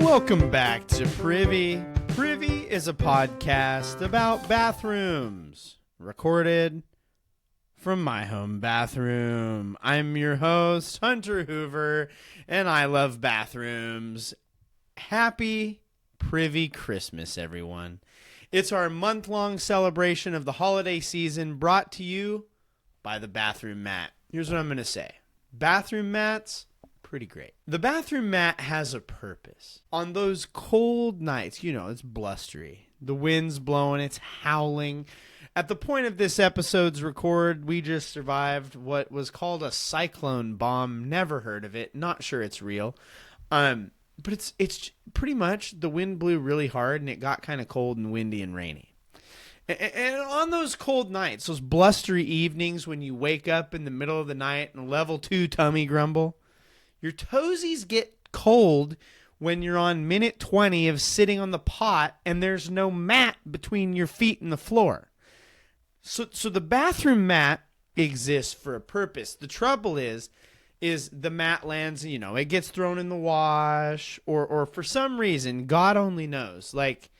Welcome back to Privy. Privy is a podcast about bathrooms, recorded from my home bathroom. I'm your host, Hunter Hoover, and I love bathrooms. Happy Privy Christmas, everyone. It's our month-long celebration of the holiday season brought to you by the bathroom mat. Here's what I'm going to say. Bathroom mats, pretty great. The bathroom mat has a purpose. On those cold nights, you know, it's blustery. The wind's blowing, it's howling. At the point of this episode's record, we just survived what was called a cyclone bomb. Never heard of it. Not sure it's real. But it's pretty much the wind blew really hard and it got kind of cold and windy and rainy. And on those cold nights, those blustery evenings when you wake up in the middle of the night and level 2 tummy grumble, your toesies get cold when you're on minute 20 of sitting on the pot and there's no mat between your feet and the floor. So the bathroom mat exists for a purpose. The trouble is the mat lands, you know, it gets thrown in the wash or for some reason, God only knows, like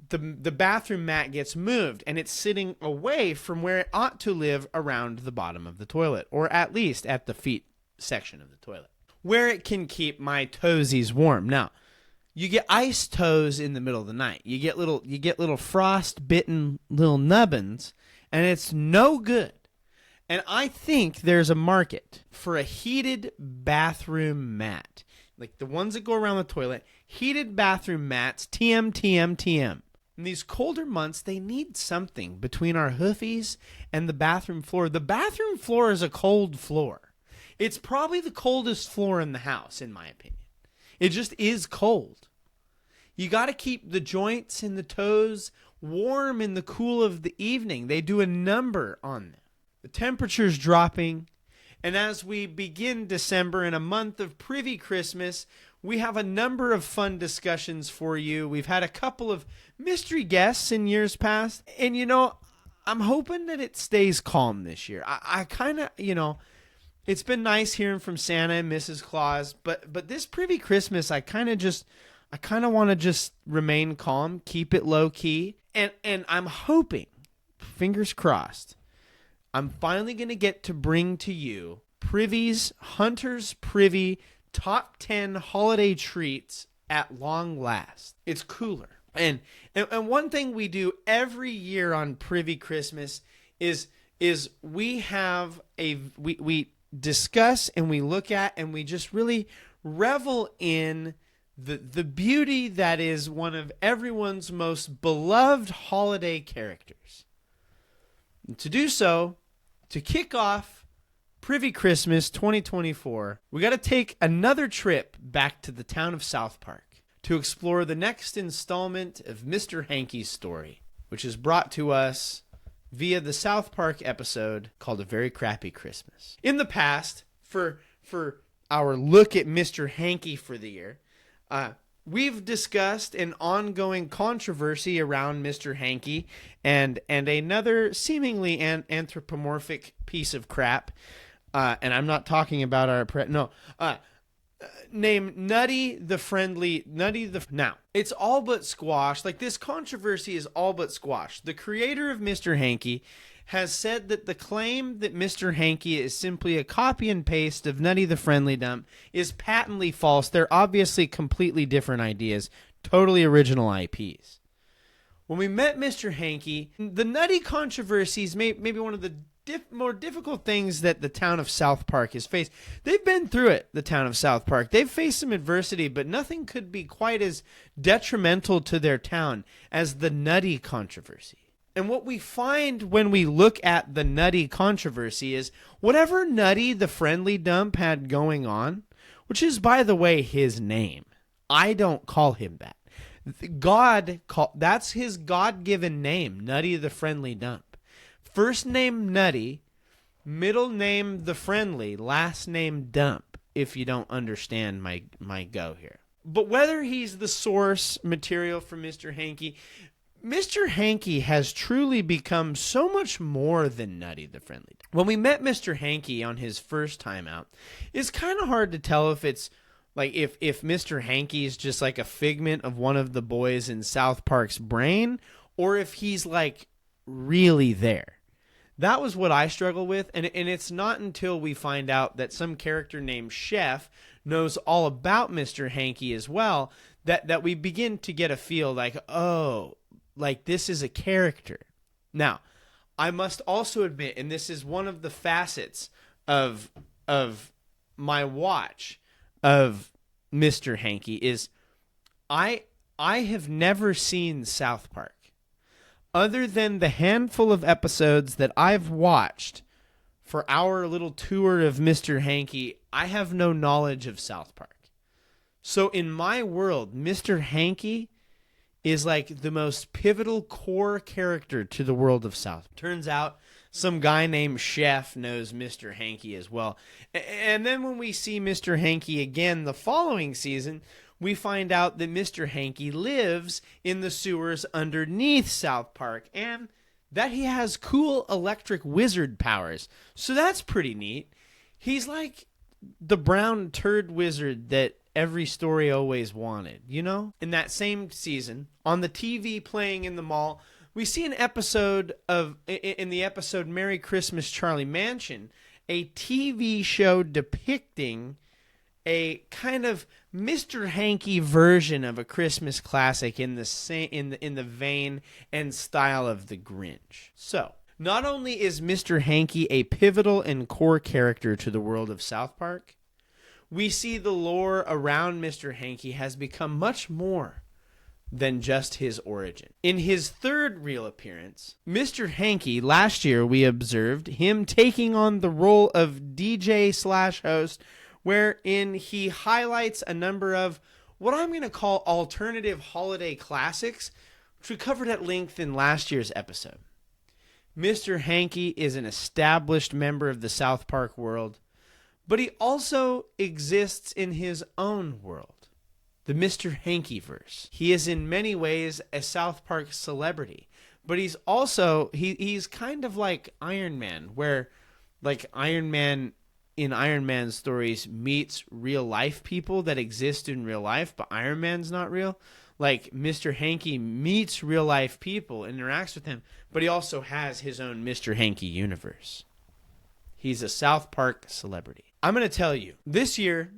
the bathroom mat gets moved and it's sitting away from where it ought to live around the bottom of the toilet, or at least at the feet section of the toilet, where it can keep my toesies warm. Now, you get ice toes in the middle of the night. You get little frost-bitten little nubbins, and it's no good. And I think there's a market for a heated bathroom mat. Like the ones that go around the toilet, heated bathroom mats, TM. In these colder months, they need something between our hoofies and the bathroom floor. The bathroom floor is a cold floor. It's probably the coldest floor in the house, in my opinion. It just is cold. You got to keep the joints and the toes warm in the cool of the evening. They do a number on them. The temperature's dropping, and as we begin December in a month of Privy Christmas, we have a number of fun discussions for you. We've had a couple of mystery guests in years past, and you know, I'm hoping that it stays calm this year. I kind of, you know, it's been nice hearing from Santa and Mrs. Claus, but this Privy Christmas, I kind of want to just remain calm, keep it low key, and I'm hoping, fingers crossed, I'm finally going to get to bring to you Hunter's Privy Top 10 Holiday Treats at long last. It's cooler. And one thing we do every year on Privy Christmas is we discuss and we look at and we just really revel in the beauty that is one of everyone's most beloved holiday characters. And to do so, to kick off Privy Christmas 2024, we got to take another trip back to the town of South Park to explore the next installment of Mr. Hankey's story, which is brought to us via the South Park episode called A Very Crappy Christmas. In the past, for our look at Mr. Hankey for the year, we've discussed an ongoing controversy around Mr. Hankey and another seemingly anthropomorphic piece of crap. And I'm not talking about our named Nutty the Friendly. Now, it's all but squashed. Like, this controversy is all but squashed. The creator of Mr. Hankey has said that the claim that Mr. Hankey is simply a copy and paste of Nutty the Friendly Dump is patently false. They're obviously completely different ideas, totally original IPs. When we met Mr. Hankey, the Nutty controversy is maybe one of the more difficult things that the town of South Park has faced. They've been through it, the town of South Park. They've faced some adversity, but nothing could be quite as detrimental to their town as the Nutty controversy. And what we find when we look at the Nutty controversy is whatever Nutty the Friendly Dump had going on, which is, by the way, his name. I don't call him that. That's his God-given name, Nutty the Friendly Dump. First name Nutty, middle name the Friendly, last name Dump, if you don't understand my go here. But whether he's the source material for Mr. Hankey has truly become so much more than Nutty the Friendly. When we met Mr. Hankey on his first time out, it's kind of hard to tell if it's Like if Mr. Hankey is just like a figment of one of the boys in South Park's brain, or if he's like really there. That was what I struggle with, and it's not until we find out that some character named Chef knows all about Mr. Hankey as well that we begin to get a feel like, oh, like this is a character. Now, I must also admit, and this is one of the facets of my watch of Mr. Hankey, is I have never seen South Park. Other than the handful of episodes that I've watched for our little tour of Mr. Hankey, I have no knowledge of South Park. So in my world, Mr. Hankey is like the most pivotal core character to the world of South Park. Turns out some guy named Chef knows Mr. Hankey as well. And then when we see Mr. Hankey again the following season, we find out that Mr. Hankey lives in the sewers underneath South Park and that he has cool electric wizard powers. So that's pretty neat. He's like the brown turd wizard that every story always wanted, you know? In that same season, on the TV playing in the mall, we see an episode in the episode Merry Christmas, Charlie Mansion, a TV show depicting a kind of Mr. Hankey version of a Christmas classic in the vein and style of The Grinch. So, not only is Mr. Hankey a pivotal and core character to the world of South Park, we see the lore around Mr. Hankey has become much more than just his origin. In his third real appearance, Mr. Hankey, last year we observed him taking on the role of DJ/host, wherein he highlights a number of what I'm going to call alternative holiday classics, which we covered at length in last year's episode. Mr. Hankey is an established member of the South Park world, but he also exists in his own world, the Mr. Hankeyverse. He is in many ways a South Park celebrity, but he's also, he's kind of like Iron Man, where like Iron Man in Iron Man stories meets real life people that exist in real life, but Iron Man's not real. Like Mr. Hankey meets real life people, interacts with them, but he also has his own Mr. Hankey universe. He's a South Park celebrity. I'm going to tell you, this year,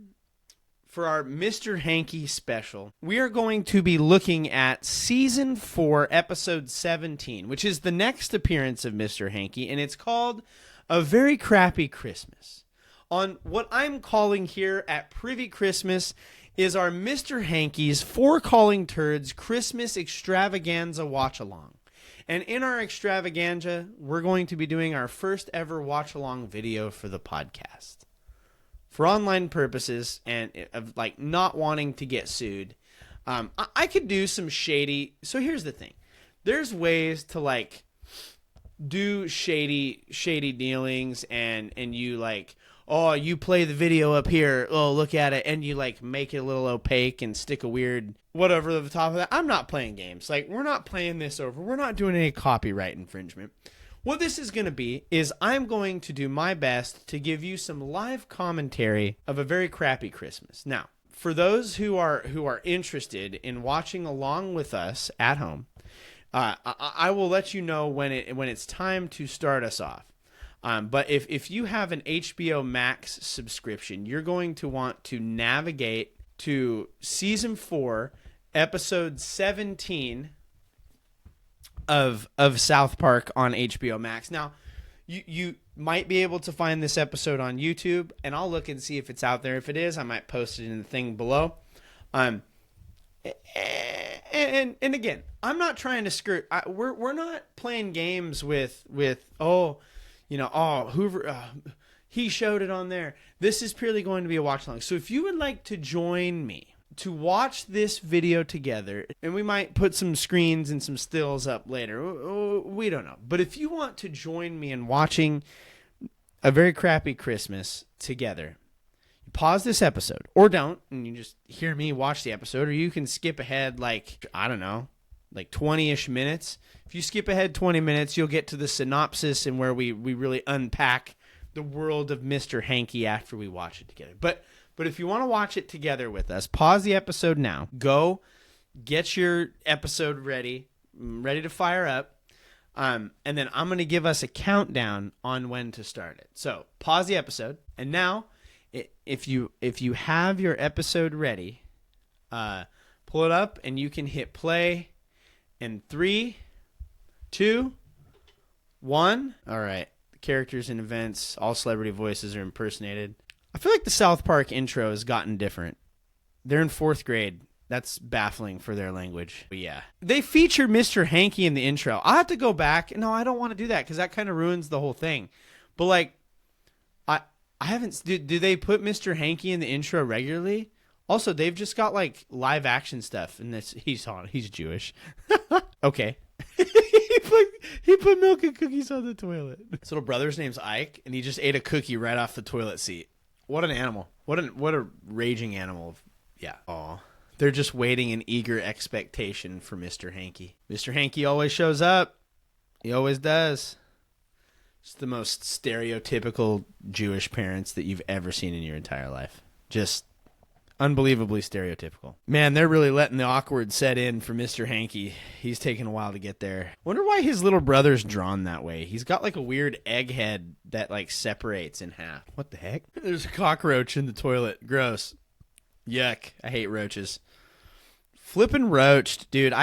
for our Mr. Hankey special, we are going to be looking at Season 4, Episode 17, which is the next appearance of Mr. Hankey, and it's called A Very Crappy Christmas. On what I'm calling here at Privy Christmas is our Mr. Hankey's For Calling Turds Christmas Extravaganza Watchalong. And in our extravaganza, we're going to be doing our first ever watch-along video for the podcast. For online purposes and of like not wanting to get sued, I could do some shady. So here's the thing. There's ways to like do shady dealings and you like, oh, you play the video up here. Oh, look at it. And you like make it a little opaque and stick a weird whatever over the top of that. I'm not playing games. Like, we're not playing this over. We're not doing any copyright infringement. What this is going to be is I'm going to do my best to give you some live commentary of A Very Crappy Christmas. Now, for those who are interested in watching along with us at home, I will let you know when it's time to start us off. But if you have an HBO Max subscription, you're going to want to navigate to Season 4, Episode 17 of South Park on HBO Max. Now, you might be able to find this episode on YouTube, and I'll look and see if it's out there. If it is, I might post it in the thing below. And again, I'm not trying to skirt. We're not playing games with Hoover, he showed it on there. This is purely going to be a watch along. So if you would like to join me to watch this video together, and we might put some screens and some stills up later, we don't know. But if you want to join me in watching A Very Crappy Christmas together, pause this episode or don't, and you just hear me watch the episode, or you can skip ahead like 20-ish minutes. If you skip ahead 20 minutes, you'll get to the synopsis and where we really unpack the world of Mr. Hankey after we watch it together. But But if you want to watch it together with us, pause the episode now. Go get your episode ready to fire up. And then I'm going to give us a countdown on when to start it. So pause the episode. And now, if you have your episode ready, pull it up and you can hit play in 3, 2, 1. All right. The characters and events, all celebrity voices are impersonated. I feel like the South Park intro has gotten different. They're in 4th grade. That's baffling for their language. But yeah. They feature Mr. Hankey in the intro. I'll have to go back. No, I don't want to do that because that kind of ruins the whole thing. But like, I haven't... Do they put Mr. Hankey in the intro regularly? Also, they've just got like live action stuff. And he's Jewish. Okay. He put milk and cookies on the toilet. His little brother's name's Ike, and he just ate a cookie right off the toilet seat. What an animal. What a raging animal. Yeah. Aw. They're just waiting in eager expectation for Mr. Hankey. Mr. Hankey always shows up. He always does. It's the most stereotypical Jewish parents that you've ever seen in your entire life. Just unbelievably stereotypical. Man, they're really letting the awkward set in for Mr. Hankey. He's taking a while to get there. Wonder why his little brother's drawn that way. He's got like a weird egg head that like separates in half. What the heck? There's a cockroach in the toilet. Gross. Yuck. I hate roaches. Flippin' roached. Dude,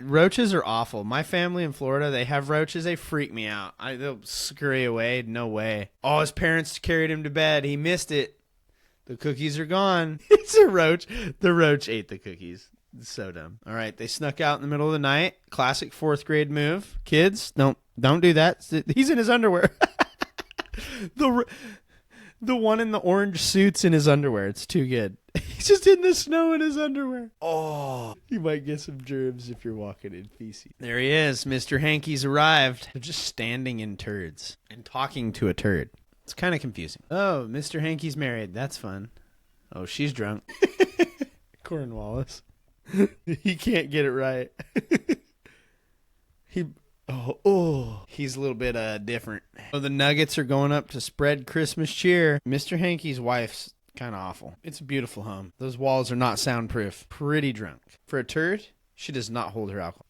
roaches are awful. My family in Florida, they have roaches. They freak me out. They'll scurry away. No way. Oh, his parents carried him to bed. He missed it. The cookies are gone. It's a roach. The roach ate the cookies. It's so dumb. All right, they snuck out in the middle of the night. Classic 4th grade move. Kids, don't do that. He's in his underwear. The one in the orange suit's in his underwear. It's too good. He's just in the snow in his underwear. Oh, you might get some germs if you're walking in feces. There he is. Mr. Hankey's arrived. They're just standing in turds and talking to a turd. It's kind of confusing. Oh, Mr. Hankey's married. That's fun. Oh, she's drunk. Cornwallis. He can't get it right. He's a little bit different. Oh, the Nuggets are going up to spread Christmas cheer. Mr. Hankey's wife's kind of awful. It's a beautiful home. Those walls are not soundproof. Pretty drunk. For a turd, she does not hold her alcohol.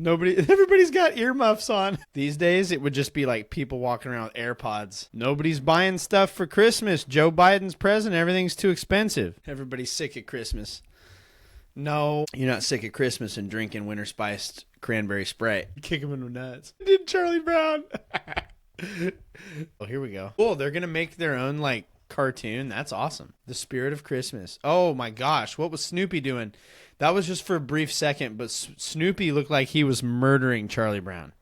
Everybody's got earmuffs on. These days, it would just be like people walking around with AirPods. Nobody's buying stuff for Christmas. Joe Biden's president. Everything's too expensive. Everybody's sick at Christmas. No, you're not sick at Christmas and drinking winter spiced cranberry Sprite. Kick him in the nuts. Did Charlie Brown. Oh, here we go. Cool, they're going to make their own like cartoon. That's awesome. The Spirit of Christmas. Oh my gosh, what was Snoopy doing? That was just for a brief second, but Snoopy looked like he was murdering Charlie Brown.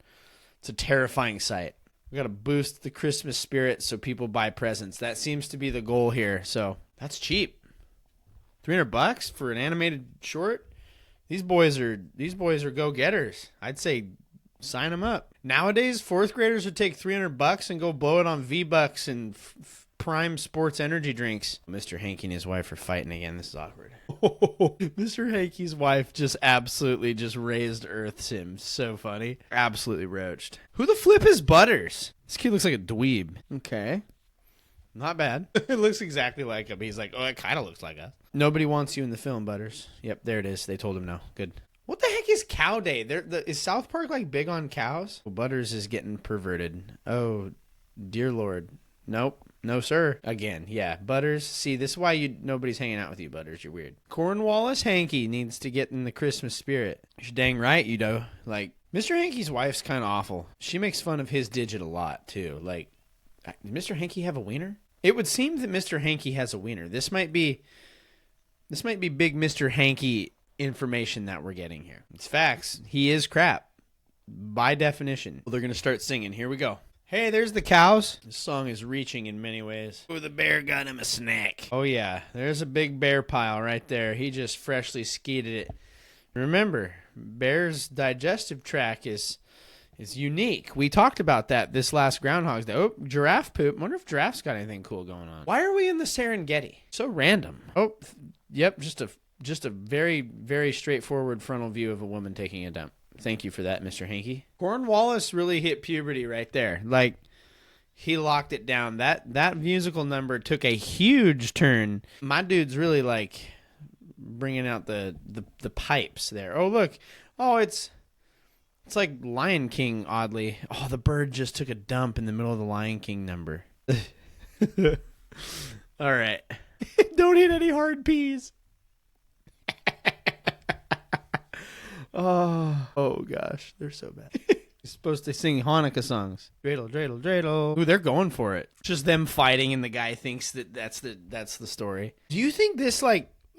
It's a terrifying sight. We got to boost the Christmas spirit so people buy presents. That seems to be the goal here. So that's cheap. $300 for an animated short? These boys are go-getters. I'd say sign them up. Nowadays, 4th graders would take $300 and go blow it on V-Bucks and Prime Sports energy drinks. Mr. Hankey and his wife are fighting again. This is awkward. Mr. Hankey's wife just absolutely just raised earths him. So funny. Absolutely roached. Who the flip is Butters? This kid looks like a dweeb. Okay. Not bad. It looks exactly like him. He's like, oh, it kind of looks like us. Nobody wants you in the film, Butters. Yep, there it is. They told him no. Good. What the heck is Cow Day? Is South Park like big on cows? Well, Butters is getting perverted. Oh, dear Lord. Nope. No, sir. Again, yeah. Butters. See, this is why nobody's hanging out with you, Butters. You're weird. Cornwallis Hankey needs to get in the Christmas spirit. You're dang right, you know. Like, Mr. Hankey's wife's kind of awful. She makes fun of his digit a lot, too. Like, did Mr. Hankey have a wiener? It would seem that Mr. Hankey has a wiener. This might be big Mr. Hankey information that we're getting here. It's facts. He is crap. By definition. Well, they're going to start singing. Here we go. Hey, there's the cows. This song is reaching in many ways. Oh, the bear got him a snack. Oh, yeah. There's a big bear pile right there. He just freshly skeeted it. Remember, bear's digestive tract is unique. We talked about that this last Groundhog's Day. Oh, giraffe poop. Wonder if giraffes got anything cool going on. Why are we in the Serengeti? So random. Oh, yep. Just a very, very straightforward frontal view of a woman taking a dump. Thank you for that, Mr. Hankey. Cornwallis really hit puberty right there. Like, he locked it down. That musical number took a huge turn. My dude's really like bringing out the pipes there. Oh, look. Oh, it's like Lion King, oddly. Oh, the bird just took a dump in the middle of the Lion King number. All right. Don't hit any hard P's. Oh gosh, they're so bad. You're supposed to sing Hanukkah songs. Dreidel, dreidel, dreidel. Ooh, they're going for it. Just them fighting, and the guy thinks that's the story. Do you think this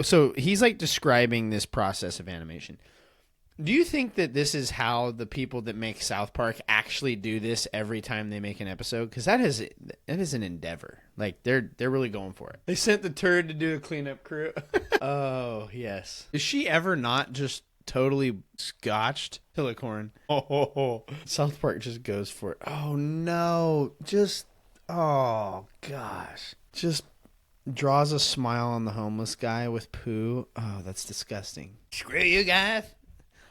so he's like describing this process of animation? Do you think that this is how the people that make South Park actually do this every time they make an episode? Because that is an endeavor. Like they're really going for it. They sent the turd to do a cleanup crew. Oh yes. Is she ever not just totally scotched? Hilicorn. Oh. South Park just goes for it. Oh no. Oh gosh. Just draws a smile on the homeless guy with poo. Oh, that's disgusting. Screw you guys.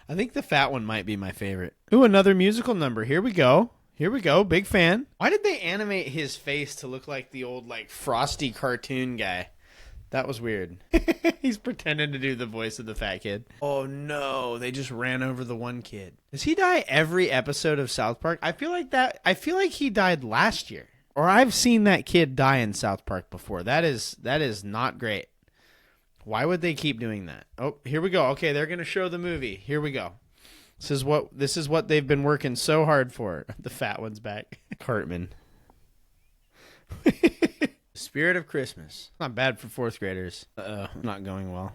I think the fat one might be my favorite. Ooh, another musical number. Here we go. Big fan. Why did they animate his face to look like the old, like, Frosty cartoon guy? That was weird. He's pretending to do the voice of the fat kid. Oh, no. They just ran over the one kid. Does he die every episode of South Park? I feel like he died last year. Or I've seen that kid die in South Park before. That is not great. Why would they keep doing that? Oh, here we go. Okay, they're going to show the movie. Here we go. This is what they've been working so hard for. The fat one's back. Cartman. Spirit of Christmas. Not bad for fourth graders. Not going well.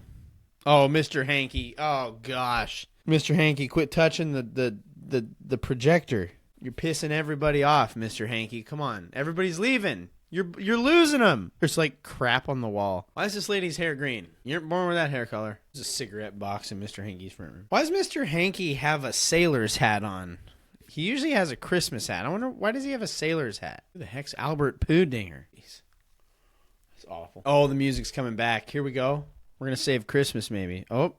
Oh, Mr. Hankey. Oh gosh. Mr. Hankey, quit touching the projector. You're pissing everybody off, Mr. Hankey. Come on. Everybody's leaving. You're losing them. There's like crap on the wall. Why is this lady's hair green? You weren't born with that hair color. There's a cigarette box in Mr. Hankey's front room. Why does Mr. Hankey have a sailor's hat on? He usually has a Christmas hat. I wonder, why does he have a sailor's hat? Who the heck's Albert Pudinger? It's awful. Oh, the music's coming back. Here we go. We're going to save Christmas maybe. Oh,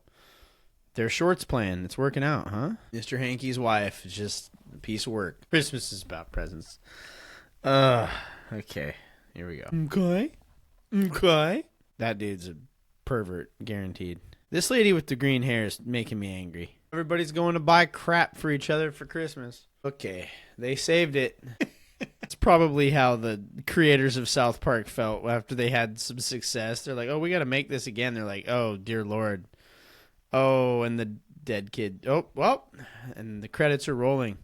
their shorts playing. It's working out, huh? Mr. Hankey's wife is just a piece of work. Christmas is about presents. Okay. Here we go. Okay. That dude's a pervert, guaranteed. This lady with the green hair is making me angry. Everybody's going to buy crap for each other for Christmas. Okay. They saved it. That's probably how the creators of South Park felt after they had some success. They're like, oh, we got to make this again. They're like, oh, dear Lord. Oh, and the dead kid. Oh, well, and the credits are rolling.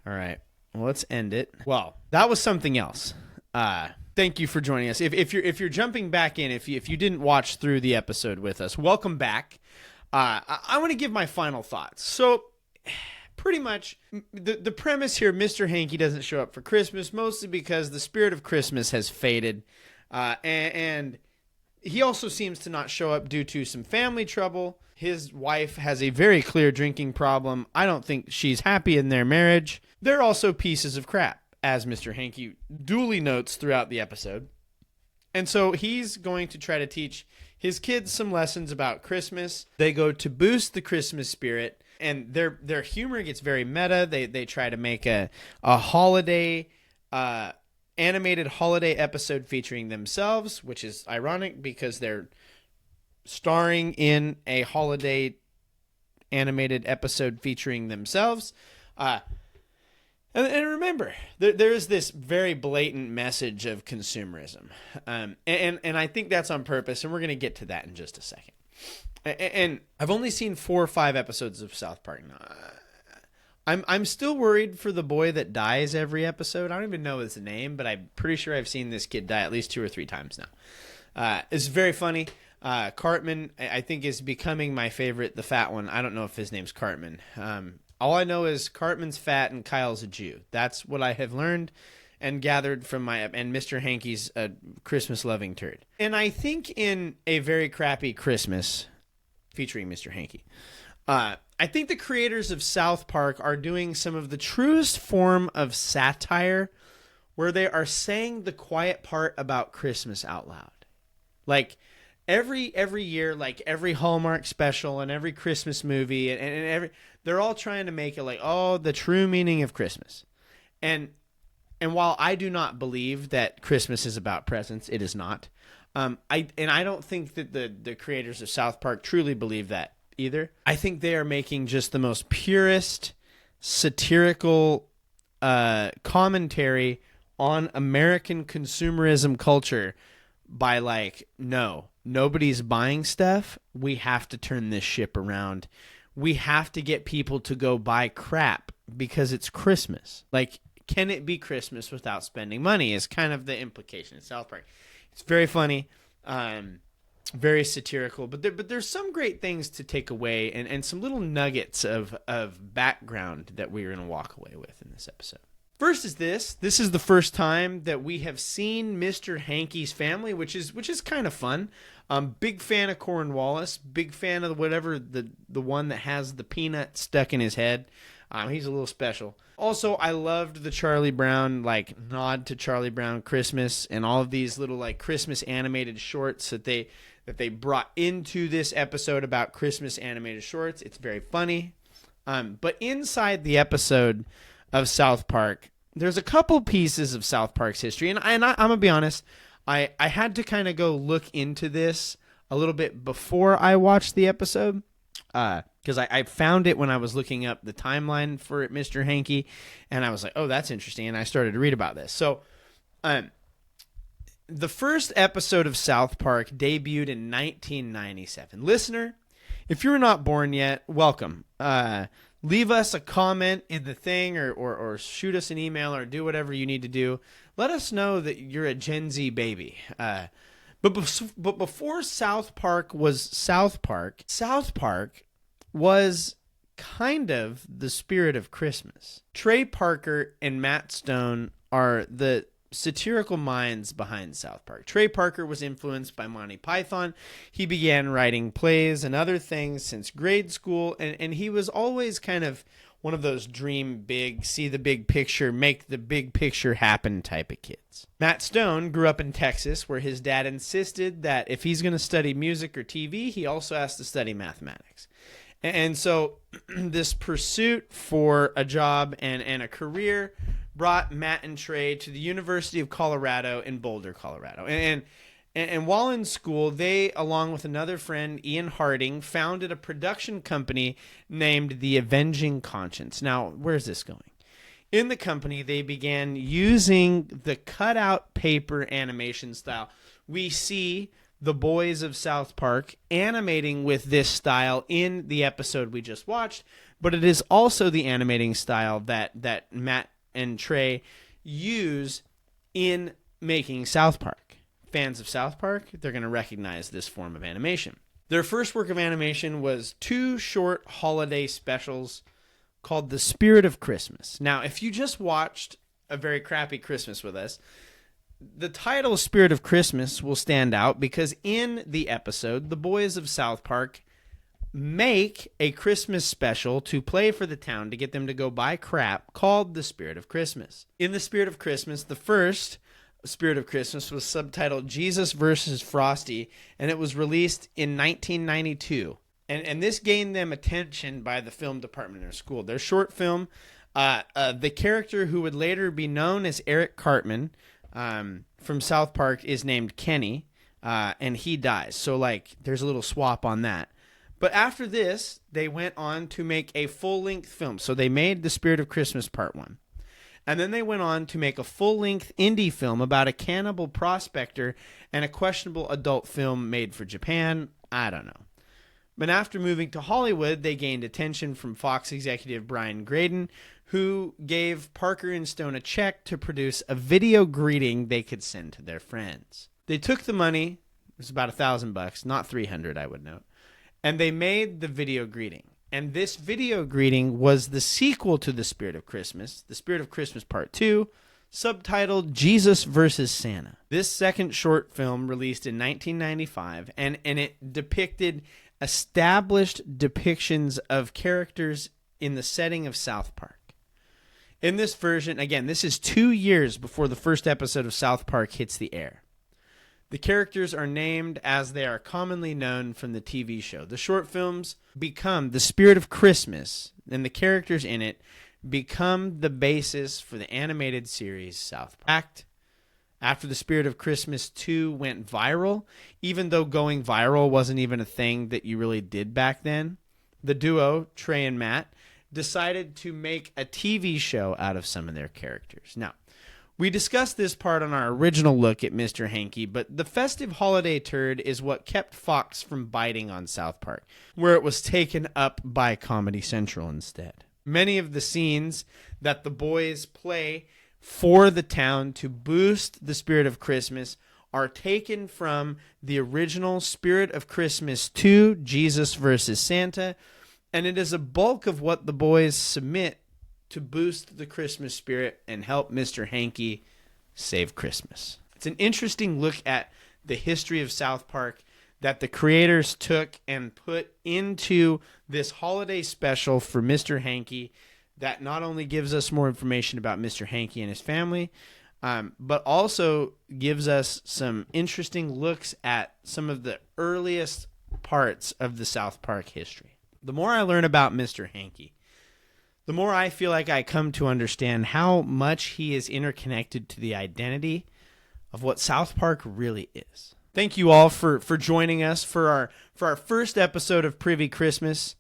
All right. Well, let's end it. Well, that was something else. Thank you for joining us. If you're jumping back in, if you didn't watch through the episode with us, welcome back. I want to give my final thoughts. So, pretty much the premise here: Mr. Hankey doesn't show up for Christmas, mostly because the spirit of Christmas has faded, and he also seems to not show up due to some family trouble. His wife has a very clear drinking problem. I don't think she's happy in their marriage. They're also pieces of crap, as Mr. Hankey duly notes throughout the episode. And so he's going to try to teach his kids some lessons about Christmas. They go to boost the Christmas spirit, and their humor gets very meta. They try to make a holiday, animated holiday episode featuring themselves, which is ironic because they're starring in a holiday animated episode featuring themselves. And remember, there is this very blatant message of consumerism. And I think that's on purpose, and we're going to get to that in just a second. And I've only seen 4 or 5 episodes of South Park now. I'm still worried for the boy that dies every episode. I don't even know his name, but I'm pretty sure I've seen this kid die at least 2 or 3 times now. It's very funny. Cartman, I think, is becoming my favorite, the fat one. I don't know if his name's Cartman. All I know is Cartman's fat and Kyle's a Jew. That's what I have learned and gathered from and Mr. Hankey's a Christmas-loving turd. And I think in A Very Crappy Christmas, featuring Mr. Hankey, I think the creators of South Park are doing some of the truest form of satire where they are saying the quiet part about Christmas out loud. Like, every year, like every Hallmark special and every Christmas movie and they're all trying to make it like, oh, the true meaning of Christmas. And And while I do not believe that Christmas is about presents, it is not. I don't think that the creators of South Park truly believe that either. I think they are making just the most purest, satirical commentary on American consumerism culture by like, no, nobody's buying stuff. We have to turn this ship around. We have to get people to go buy crap because it's Christmas. Like, can it be Christmas without spending money is kind of the implication in South Park. It's very funny, very satirical, but there's some great things to take away and some little nuggets of background that we're going to walk away with in this episode. First is this. This is the first time that we have seen Mr. Hankey's family, which is kind of fun. Big fan of Cornwallis. Big fan of whatever the one that has the peanut stuck in his head. He's a little special. Also, I loved the Charlie Brown like nod to Charlie Brown Christmas and all of these little like Christmas animated shorts that they brought into this episode about Christmas animated shorts. It's very funny. But inside the episode of South Park, there's a couple pieces of South Park's history, and I'm gonna be honest, I had to kind of go look into this a little bit before I watched the episode, because I found it when I was looking up the timeline for Mr. Hankey, and I was like, oh, that's interesting, and I started to read about this. So, the first episode of South Park debuted in 1997. Listener, if you're not born yet, welcome. Leave us a comment in the thing or shoot us an email or do whatever you need to do. Let us know that you're a Gen Z baby. But before South Park was South Park was kind of the spirit of Christmas. Trey Parker and Matt Stone are the satirical minds behind South Park. Trey Parker was influenced by Monty Python. He began writing plays and other things since grade school, and he was always kind of one of those dream big, see the big picture, make the big picture happen type of kids. Matt Stone grew up in Texas, where his dad insisted that if he's going to study music or TV, he also has to study mathematics. And so this pursuit for a job and a career brought Matt and Trey to the University of Colorado in Boulder, Colorado. And while in school, they, along with another friend, Ian Harding, founded a production company named The Avenging Conscience. Now, where's this going? In the company, they began using the cutout paper animation style. We see the boys of South Park animating with this style in the episode we just watched, but it is also the animating style that Matt and Trey use in making South Park. Fans of South Park, they're going to recognize this form of animation. Their first work of animation was 2 short holiday specials called The Spirit of Christmas. Now, if you just watched A Very Crappy Christmas with us, the title Spirit of Christmas will stand out because in the episode, the boys of South Park make a Christmas special to play for the town to get them to go buy crap called The Spirit of Christmas. In The Spirit of Christmas, the first Spirit of Christmas was subtitled Jesus versus Frosty, and it was released in 1992. And this gained them attention by the film department in their school. Their short film, the character who would later be known as Eric Cartman from South Park is named Kenny, and he dies. So, like, there's a little swap on that. But after this, they went on to make a full-length film. So they made The Spirit of Christmas Part 1. And then they went on to make a full-length indie film about a cannibal prospector and a questionable adult film made for Japan. I don't know. But after moving to Hollywood, they gained attention from Fox executive Brian Graden, who gave Parker and Stone a check to produce a video greeting they could send to their friends. They took the money, it was about $1,000, not $300, I would note, and they made the video greeting. And this video greeting was the sequel to The Spirit of Christmas, The Spirit of Christmas Part 2, subtitled Jesus versus Santa. This second short film released in 1995, and it depicted established depictions of characters in the setting of South Park. In this version, again, this is 2 years before the first episode of South Park hits the air. The characters are named as they are commonly known from the TV show. The short films become The Spirit of Christmas, and the characters in it become the basis for the animated series South Park. After the Spirit of Christmas 2 went viral, even though going viral wasn't even a thing that you really did back then, the duo, Trey and Matt, decided to make a TV show out of some of their characters. Now, we discussed this part on our original look at Mr. Hankey, but the festive holiday turd is what kept Fox from biting on South Park, where it was taken up by Comedy Central instead. Many of the scenes that the boys play for the town to boost the spirit of Christmas are taken from the original Spirit of Christmas 2, Jesus versus Santa, and it is a bulk of what the boys submit to boost the Christmas spirit and help Mr. Hankey save Christmas. It's an interesting look at the history of South Park that the creators took and put into this holiday special for Mr. Hankey that not only gives us more information about Mr. Hankey and his family, but also gives us some interesting looks at some of the earliest parts of the South Park history. The more I learn about Mr. Hankey, the more I feel like I come to understand how much he is interconnected to the identity of what South Park really is. Thank you all for joining us for our first episode of Privy Christmas,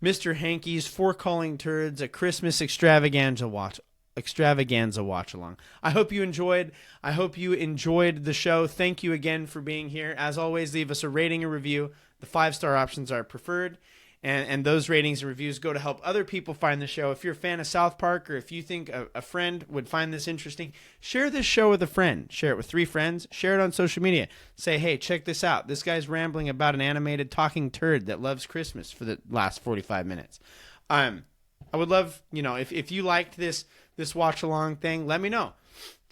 Mr. Hankey's For Calling Turds, a Christmas extravaganza watch-along. I hope you enjoyed. I hope you enjoyed the show. Thank you again for being here. As always, leave us a rating and review. The 5-star options are preferred. And those ratings and reviews go to help other people find the show. If you're a fan of South Park, or if you think a friend would find this interesting, share this show with a friend. Share it with 3 friends. Share it on social media. Say, hey, check this out. This guy's rambling about an animated talking turd that loves Christmas for the last 45 minutes. I would love, if you liked this watch-along thing, let me know.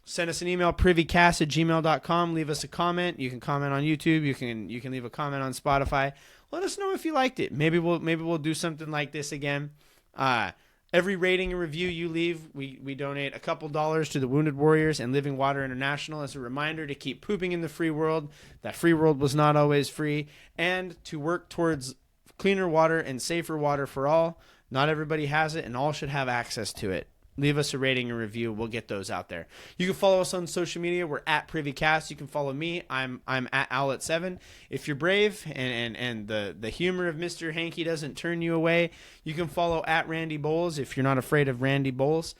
Send us an email, privycast@gmail.com. Leave us a comment. You can comment on YouTube. You can leave a comment on Spotify. Let us know if you liked it. Maybe we'll do something like this again. Every rating and review you leave, we donate a couple dollars to the Wounded Warriors and Living Water International as a reminder to keep pooping in the free world. That free world was not always free, and to work towards cleaner water and safer water for all. Not everybody has it, and all should have access to it. Leave us a rating and review. We'll get those out there. You can follow us on social media. We're at Privycast. You can follow me. I'm at Owlet7. If you're brave and the humor of Mr. Hankey doesn't turn you away, you can follow at Randy Bowles if you're not afraid of Randy Bowles.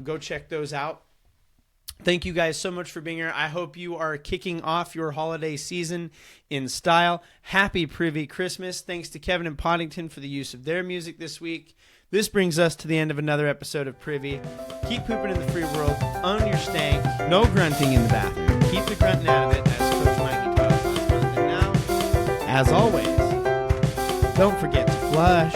Go check those out. Thank you guys so much for being here. I hope you are kicking off your holiday season in style. Happy Privy Christmas. Thanks to Kevin and Poddington for the use of their music this week. This brings us to the end of another episode of Privy. Keep pooping in the free world. Own your stank. No grunting in the bathroom. Keep the grunting out of it, as Coach Mikey taught us last month. And now, as always, don't forget to flush.